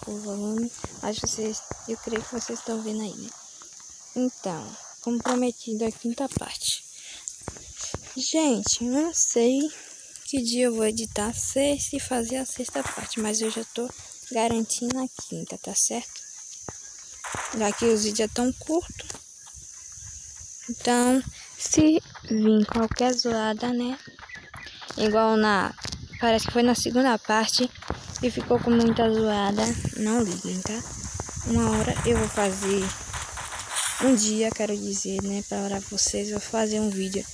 o volume, mas eu creio que vocês estão vendo aí, né? Então, como prometido, a quinta parte. Gente, eu não sei que dia eu vou editar a sexta e fazer a sexta parte, mas eu já tô garantindo a quinta, tá certo? Já que os vídeos é tão curto. Então, se vir qualquer zoada, né? Igual parece que foi na segunda parte e ficou com muita zoada, não liguem, tá? Uma hora eu vou fazer, um dia, quero dizer, né? Para vocês, eu vou fazer um vídeo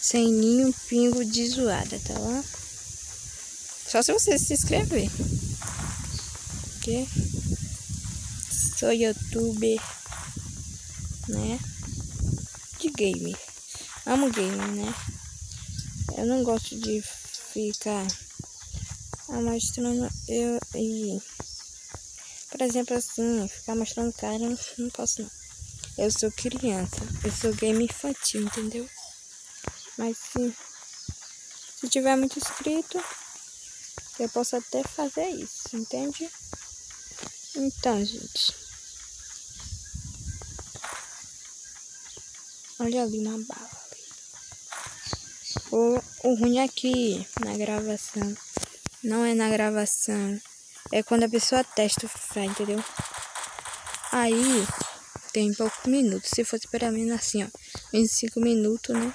sem nenhum pingo de zoada, tá bom? Só se você se inscrever. Porque sou youtuber, né? De game. Amo game, né? Eu não gosto de ficar mostrando por exemplo, assim, ficar mostrando cara, eu não posso não. Eu sou criança, eu sou game infantil, entendeu? Mas se tiver muito inscrito, eu posso até fazer isso, entende? Então, gente, olha ali uma bala. O ruim aqui na gravação, não é na gravação, é quando a pessoa testa o Free Fire, entendeu? Aí tem poucos minutos, se fosse pelo menos assim, ó, 25 minutos, né?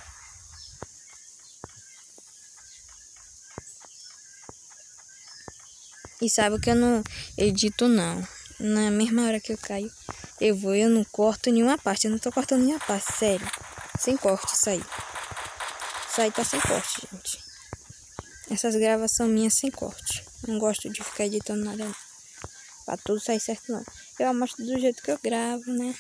E sabe que eu não edito não, na mesma hora que eu caio, eu não corto nenhuma parte, eu não tô cortando nenhuma parte, sério, sem corte isso aí. Isso aí tá sem corte, gente. Essas gravações minhas sem corte. Não gosto de ficar editando nada não. Pra tudo sair certo não. Eu mostro do jeito que eu gravo, né?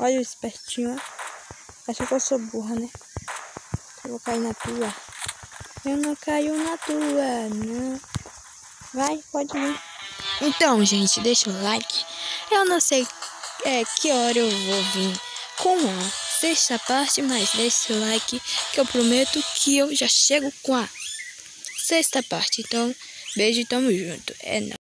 Olha o espertinho, ó. Acho que eu sou burra, né? Eu vou cair na tua. Eu não caio na tua, não. Vai, pode ir. Então, gente, deixa o like. Eu não sei que hora eu vou vir com a sexta parte, mas deixa o like que eu prometo que eu já chego com a sexta parte. Então, beijo e tamo junto. É nóis.